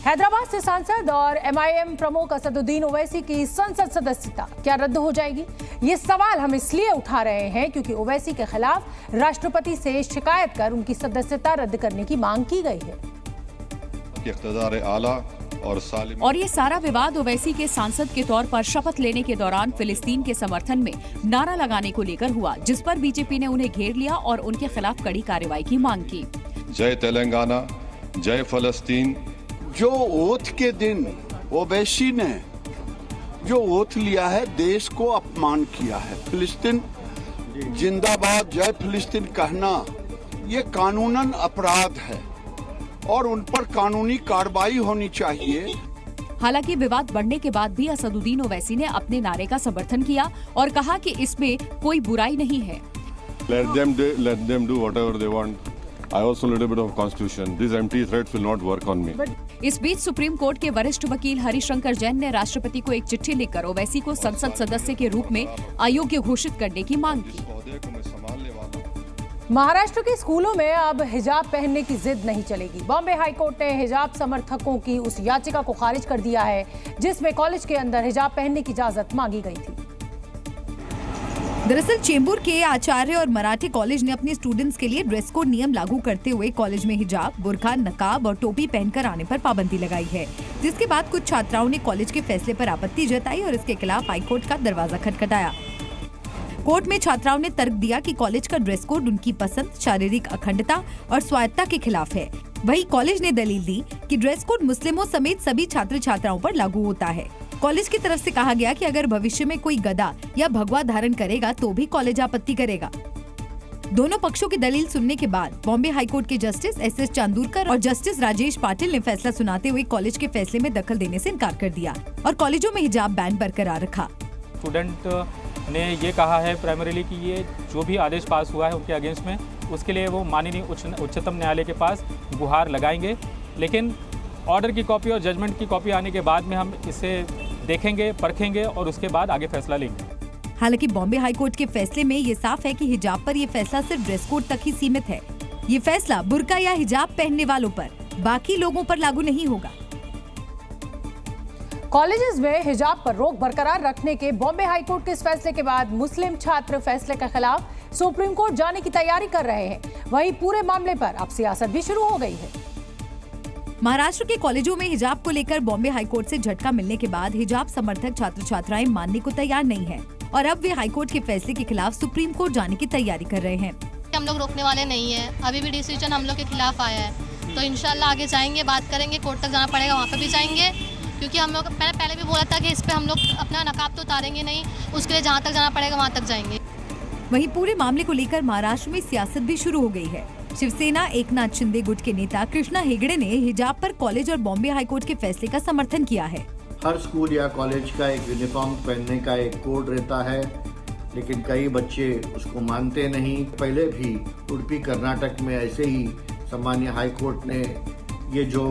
हैदराबाद से सांसद और एमआईएम प्रमुख असदुद्दीन ओवैसी की संसद सदस्यता क्या रद्द हो जाएगी? ये सवाल हम इसलिए उठा रहे हैं क्योंकि ओवैसी के खिलाफ राष्ट्रपति से शिकायत कर उनकी सदस्यता रद्द करने की मांग की गई है। इक़्तिदार आला और ये सारा विवाद ओवैसी के सांसद के तौर पर शपथ लेने के दौरान फिलिस्तीन के समर्थन में नारा लगाने को लेकर हुआ, जिस पर बीजेपी ने उन्हें घेर लिया और उनके खिलाफ कड़ी कार्रवाई की मांग की। जय तेलंगाना, जय फलस्तीन। जो ओथ के दिन ओवैसी ने जो ओथ लिया है, देश को अपमान किया है। फिलिस्तीन जिंदाबाद, जय फिलिस्तीन कहना ये कानूनन अपराध है और उन पर कानूनी कार्रवाई होनी चाहिए। हालांकि विवाद बढ़ने के बाद भी असदुद्दीन ओवैसी ने अपने नारे का समर्थन किया और कहा कि इसमें कोई बुराई नहीं है। Let them do whatever they want. I also a little bit of constitution. These empty threats will not work on me. इस बीच सुप्रीम कोर्ट के वरिष्ठ वकील हरिशंकर जैन ने राष्ट्रपति को एक चिट्ठी लिखकर ओवैसी को संसद सदस्य के रूप में अयोग्य घोषित करने की मांग की। महाराष्ट्र के स्कूलों में अब हिजाब पहनने की जिद नहीं चलेगी। बॉम्बे हाईकोर्ट ने हिजाब समर्थकों की उस याचिका को खारिज कर दिया है जिसमें कॉलेज के अंदर हिजाब पहनने की इजाजत मांगी गई थी। दरअसल चेंबूर के आचार्य और मराठी कॉलेज ने अपने स्टूडेंट्स के लिए ड्रेस कोड नियम लागू करते हुए कॉलेज में हिजाब, बुर्का, नकाब और टोपी पहनकर आने पर पाबंदी लगाई है, जिसके बाद कुछ छात्राओं ने कॉलेज के फैसले पर आपत्ति जताई और इसके खिलाफ हाईकोर्ट का दरवाजा खटखटाया। कोर्ट में छात्राओं ने तर्क दिया कि कॉलेज का ड्रेस कोड उनकी पसंद, शारीरिक अखंडता और स्वायत्तता के खिलाफ है। वहीं कॉलेज ने दलील दी कि ड्रेस कोड मुस्लिमों समेत सभी छात्र छात्राओं पर लागू होता है। कॉलेज की तरफ से कहा गया कि अगर भविष्य में कोई गदा या भगवा धारण करेगा तो भी कॉलेज आपत्ति करेगा। दोनों पक्षों की दलील सुनने के बाद बॉम्बे हाईकोर्ट के जस्टिस एस चांदूरकर और जस्टिस राजेश पाटिल ने फैसला सुनाते हुए कॉलेज के फैसले में दखल देने से इनकार कर दिया और कॉलेजों में हिजाब बैन बरकरार रखा। स्टूडेंट ने ये कहा है प्राइमरीली कि ये जो भी आदेश पास हुआ है उनके अगेंस्ट में, उसके लिए वो माननीय उच्चतम न्यायालय के पास गुहार लगाएंगे, लेकिन ऑर्डर की कॉपी और जजमेंट की कॉपी आने के बाद में हम इसे देखेंगे, परखेंगे और उसके बाद आगे फैसला लेंगे। हालांकि बॉम्बे हाईकोर्ट के फैसले में ये साफ है कि हिजाब पर ये फैसला सिर्फ ड्रेस कोड तक ही सीमित है। ये फैसला बुर्का या हिजाब पहनने वालों पर, बाकी लोगों पर लागू नहीं होगा। कॉलेजेस में हिजाब पर रोक बरकरार रखने के बॉम्बे हाईकोर्ट के इस फैसले के बाद मुस्लिम छात्र फैसले के खिलाफ सुप्रीम कोर्ट जाने की तैयारी कर रहे हैं। वहीं पूरे मामले पर अब सियासत भी शुरू हो गई है। महाराष्ट्र के कॉलेजों में हिजाब को लेकर बॉम्बे हाईकोर्ट से झटका मिलने के बाद हिजाब समर्थक छात्र छात्राएं मानने को तैयार नहीं हैं और अब वे हाईकोर्ट के फैसले के खिलाफ सुप्रीम कोर्ट जाने की तैयारी कर रहे हैं। हम लोग रोकने वाले नहीं है, अभी भी डिसीजन हम लोग के खिलाफ आया है, तो इंशाल्लाह आगे जाएंगे, बात करेंगे, कोर्ट तक जाना पड़ेगा, वहाँ पे भी जाएंगे, क्योंकि हम लोग मैंने पहले भी बोला था कि इस पे हम लोग अपना नकाब तो उतारेंगे नहीं, उसके लिए जहाँ तक जाना पड़ेगा वहाँ तक जाएंगे। वहीं पूरे मामले को लेकर महाराष्ट्र में सियासत भी शुरू हो गई है। शिवसेना एकनाथ शिंदे गुट के नेता कृष्णा हेगड़े ने हिजाब पर कॉलेज और बॉम्बे हाईकोर्ट के फैसले का समर्थन किया है। हर स्कूल या कॉलेज का एक यूनिफॉर्म पहनने का एक कोड रहता है, लेकिन कई बच्चे उसको मानते नहीं। पहले भी उडुपी कर्नाटक में ऐसे ही सामान्य हाईकोर्ट ने ये जो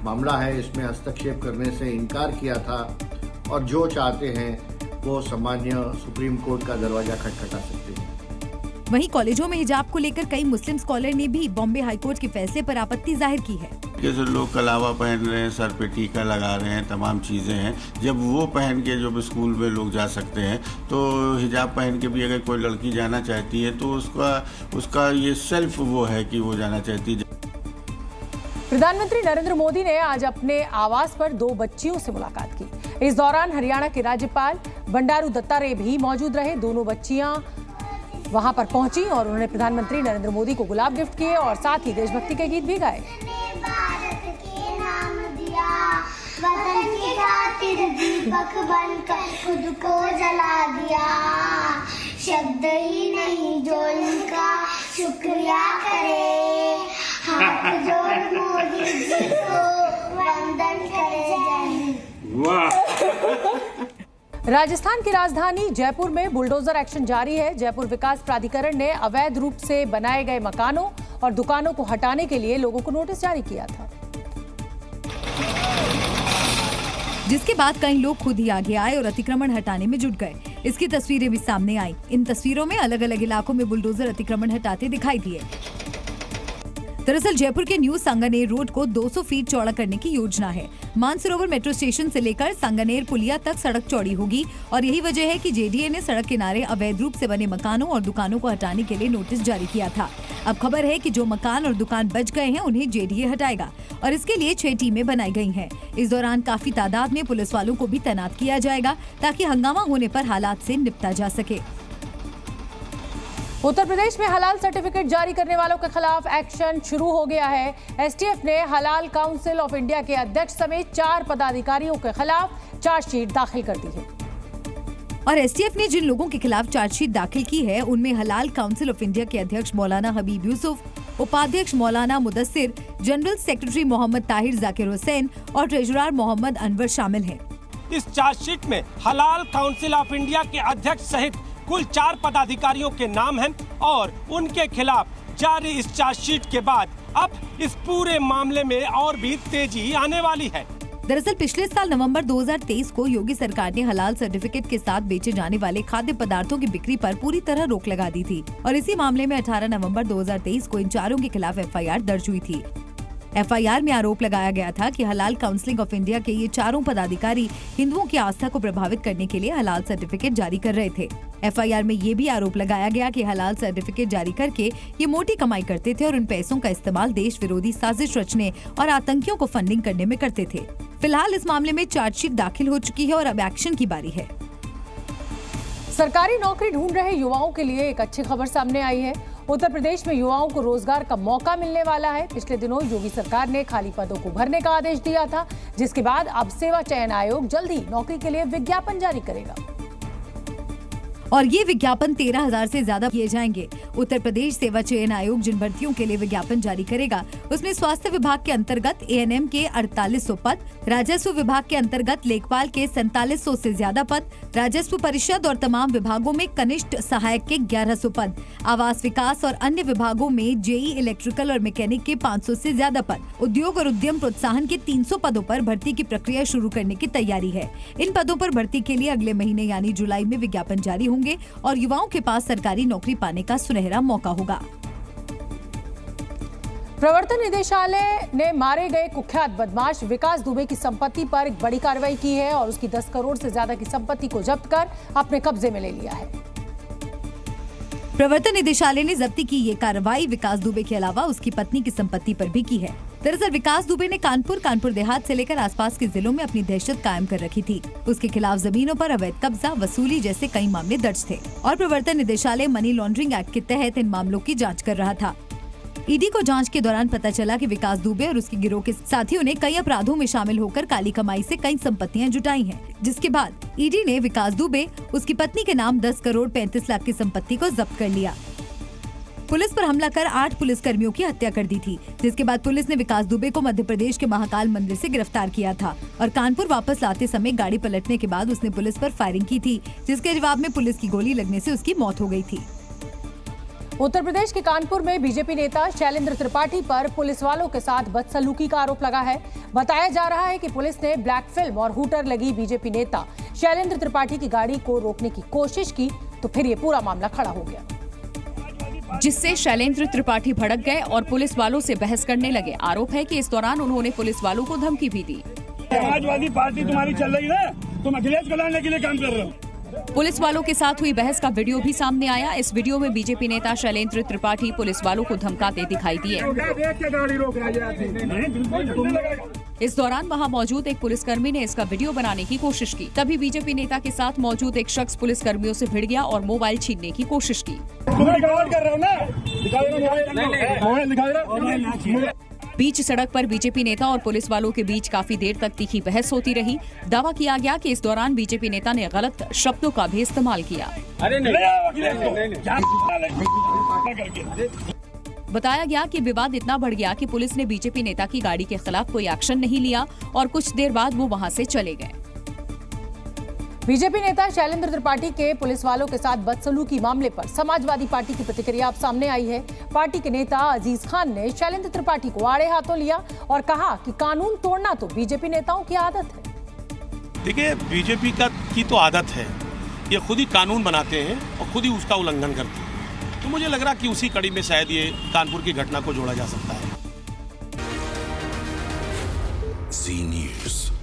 मामला है इसमें हस्तक्षेप करने से इनकार किया था और जो चाहते हैं वो सामान्य सुप्रीम कोर्ट का दरवाजा खटखटा सकते हैं। वहीं कॉलेजों में हिजाब को लेकर कई मुस्लिम स्कॉलर ने भी बॉम्बे हाईकोर्ट के फैसले पर आपत्ति जाहिर की है। जैसे लोग कलावा पहन रहे हैं, सर पे टीका लगा रहे हैं, तमाम चीज़ें हैं, जब वो पहन के जो स्कूल में लोग जा सकते हैं तो हिजाब पहन के भी अगर कोई लड़की जाना चाहती है तो उसका ये सेल्फ वो है कि वो जाना चाहती है। प्रधानमंत्री नरेंद्र मोदी ने आज अपने आवास पर 2 बच्चियों से मुलाकात की। इस दौरान हरियाणा के राज्यपाल बंडारू दत्तात्रेय भी मौजूद रहे। दोनों बच्चियां वहां पर पहुंची और उन्होंने प्रधानमंत्री नरेंद्र मोदी को गुलाब गिफ्ट किए और साथ ही देशभक्ति के गीत भी गाए। वतन की खातिर दीपक बनकर खुद को जला दिया, शब्द ही नहीं जो इनका शुक्रिया करे, हाथ जोड़ मोदी जी को वंदन करे। राजस्थान की राजधानी जयपुर में बुलडोजर एक्शन जारी है। जयपुर विकास प्राधिकरण ने अवैध रूप से बनाए गए मकानों और दुकानों को हटाने के लिए लोगों को नोटिस जारी किया था, जिसके बाद कई लोग खुद ही आगे आए और अतिक्रमण हटाने में जुट गए। इसकी तस्वीरें भी सामने आई। इन तस्वीरों में अलग अलग इलाकों में बुलडोजर अतिक्रमण हटाते दिखाई दिए। दरअसल जयपुर के न्यू सांगानेर रोड को 200 फीट चौड़ा करने की योजना है। मानसरोवर मेट्रो स्टेशन से लेकर सांगानेर पुलिया तक सड़क चौड़ी होगी और यही वजह है कि जेडीए ने सड़क किनारे अवैध रूप से बने मकानों और दुकानों को हटाने के लिए नोटिस जारी किया था। अब खबर है कि जो मकान और दुकान बच गए हैं उन्हें जेडीए हटाएगा और इसके लिए 6 टीमें बनाई गई हैं। इस दौरान काफी तादाद में पुलिस वालों को भी तैनात किया जाएगा ताकि हंगामा होने पर हालात से निपटा जा सके। उत्तर प्रदेश में हलाल सर्टिफिकेट जारी करने वालों के खिलाफ एक्शन शुरू हो गया है। एसटीएफ ने हलाल काउंसिल ऑफ इंडिया के अध्यक्ष समेत 4 पदाधिकारियों के खिलाफ चार्जशीट दाखिल कर दी है। और एसटीएफ ने जिन लोगों के खिलाफ चार्जशीट दाखिल की है उनमें हलाल काउंसिल ऑफ इंडिया के अध्यक्ष मौलाना हबीब यूसुफ, उपाध्यक्ष मौलाना मुदस्सिर, जनरल सेक्रेटरी मोहम्मद ताहिर जाकिर हुसैन और ट्रेजरर मोहम्मद अनवर शामिल हैं। इस चार्जशीट में हलाल काउंसिल ऑफ इंडिया के अध्यक्ष सहित कुल 4 पदाधिकारियों के नाम हैं और उनके खिलाफ जारी इस चार्जशीट के बाद अब इस पूरे मामले में और भी तेजी आने वाली है। दरअसल पिछले साल नवंबर 2023 को योगी सरकार ने हलाल सर्टिफिकेट के साथ बेचे जाने वाले खाद्य पदार्थों की बिक्री पर पूरी तरह रोक लगा दी थी और इसी मामले में 18 नवंबर 2023 को इन चारों के खिलाफ एफआईआर दर्ज हुई थी। एफआईआर में आरोप लगाया गया था कि हलाल काउंसिल ऑफ इंडिया के ये चारों पदाधिकारी हिंदुओं की आस्था को प्रभावित करने के लिए हलाल सर्टिफिकेट जारी कर रहे थे। एफआईआर में ये भी आरोप लगाया गया कि हलाल सर्टिफिकेट जारी करके ये मोटी कमाई करते थे और उन पैसों का इस्तेमाल देश विरोधी साजिश रचने और आतंकियों को फंडिंग करने में करते थे। फिलहाल इस मामले में चार्जशीट दाखिल हो चुकी है और अब एक्शन की बारी है। सरकारी नौकरी ढूंढ रहे युवाओं के लिए एक अच्छी खबर सामने आई है। उत्तर प्रदेश में युवाओं को रोजगार का मौका मिलने वाला है। पिछले दिनों योगी सरकार ने खाली पदों को भरने का आदेश दिया था, जिसके बाद अब सेवा चयन आयोग जल्द ही नौकरी के लिए विज्ञापन जारी करेगा और ये विज्ञापन 13,000 से ज्यादा किए जाएंगे। उत्तर प्रदेश सेवा चयन आयोग जिन भर्तियों के लिए विज्ञापन जारी करेगा उसमें स्वास्थ्य विभाग के अंतर्गत एएनएम के 4800 पद, राजस्व विभाग के अंतर्गत लेखपाल के 4700 से ज्यादा पद, राजस्व परिषद और तमाम विभागों में कनिष्ठ सहायक के 1100 पद, आवास विकास और अन्य विभागों में जेई इलेक्ट्रिकल और मैकेनिक के 500 से ज्यादा पद, उद्योग और उद्यम प्रोत्साहन के 300 पदों पर भर्ती की प्रक्रिया शुरू करने की तैयारी है। इन पदों पर भर्ती के लिए अगले महीने यानी जुलाई में विज्ञापन जारी होंगे और युवाओं के पास सरकारी नौकरी पाने का सुनहरा मौका होगा। प्रवर्तन निदेशालय ने मारे गए कुख्यात बदमाश विकास दुबे की संपत्ति पर एक बड़ी कार्रवाई की है और उसकी 10 करोड़ से ज्यादा की संपत्ति को जब्त कर अपने कब्जे में ले लिया है। प्रवर्तन निदेशालय ने जब्ती की ये कार्रवाई विकास दुबे के अलावा उसकी पत्नी की संपत्ति पर भी की है। दरअसल विकास दुबे ने कानपुर देहात से लेकर आसपास के जिलों में अपनी दहशत कायम कर रखी थी। उसके खिलाफ जमीनों पर अवैध कब्जा, वसूली जैसे कई मामले दर्ज थे और प्रवर्तन निदेशालय मनी लॉन्ड्रिंग एक्ट के तहत इन मामलों की जांच कर रहा था। ईडी को जांच के दौरान पता चला कि विकास दुबे और उसके गिरोह के साथियों ने कई अपराधों में शामिल होकर काली कमाई से कई संपत्तियां जुटाई हैं, जिसके बाद ईडी ने विकास दुबे, उसकी पत्नी के नाम 10 करोड़ 35 लाख की संपत्ति को जब्त कर लिया। पुलिस पर हमला कर 8 पुलिस कर्मियों की हत्या कर दी थी, जिसके बाद पुलिस ने विकास दुबे को मध्य प्रदेश के महाकाल मंदिर से गिरफ्तार किया था और कानपुर वापस लाते समय गाड़ी पलटने के बाद उसने पुलिस पर फायरिंग की थी, जिसके जवाब में पुलिस की गोली लगने से उसकी मौत हो गई थी। उत्तर प्रदेश के कानपुर में बीजेपी नेता शैलेंद्र त्रिपाठी पर पुलिस वालों के साथ बदसलूकी का आरोप लगा है। बताया जा रहा है कि पुलिस ने ब्लैक फिल्म और हूटर लगी बीजेपी नेता शैलेंद्र त्रिपाठी की गाड़ी को रोकने की कोशिश की तो फिर ये पूरा मामला खड़ा हो गया, जिससे शैलेंद्र त्रिपाठी भड़क गए और पुलिस वालों से बहस करने लगे। आरोप है कि इस दौरान उन्होंने पुलिस वालों को धमकी भी दी। समाजवादी पार्टी तुम्हारी चल रही है, तुम अखिलेश को लाने के लिए काम कर रहे हो। पुलिस वालों के साथ हुई बहस का वीडियो भी सामने आया। इस वीडियो में बीजेपी नेता शैलेंद्र त्रिपाठी पुलिस वालों को धमकाते दिखाई दिए। इस दौरान वहां मौजूद एक पुलिसकर्मी ने इसका वीडियो बनाने की कोशिश की। तभी बीजेपी नेता के साथ मौजूद एक शख्स पुलिसकर्मियों से भिड़ गया और मोबाइल छीनने की कोशिश की। बीच सड़क पर बीजेपी नेता और पुलिस वालों के बीच काफी देर तक तीखी बहस होती रही। दावा किया गया कि इस दौरान बीजेपी नेता ने गलत शब्दों का भी इस्तेमाल किया। बताया गया कि विवाद इतना बढ़ गया कि पुलिस ने बीजेपी नेता की गाड़ी के खिलाफ कोई एक्शन नहीं लिया और कुछ देर बाद वो वहां से चले गए। बीजेपी नेता शैलेंद्र त्रिपाठी के पुलिस वालों के साथ बदसलूकी मामले पर समाजवादी पार्टी की प्रतिक्रिया अब सामने आई है। पार्टी के नेता अजीज खान ने शैलेंद्र त्रिपाठी को आड़े हाथों लिया और कहा कि कानून तोड़ना तो बीजेपी नेताओं की आदत है। देखिए, बीजेपी की तो आदत है, ये खुद ही कानून बनाते हैं और खुद ही उसका उल्लंघन करते हैं। तो मुझे लग रहा कि उसी कड़ी में शायद ये कानपुर की घटना को जोड़ा जा सकता है। Zee News.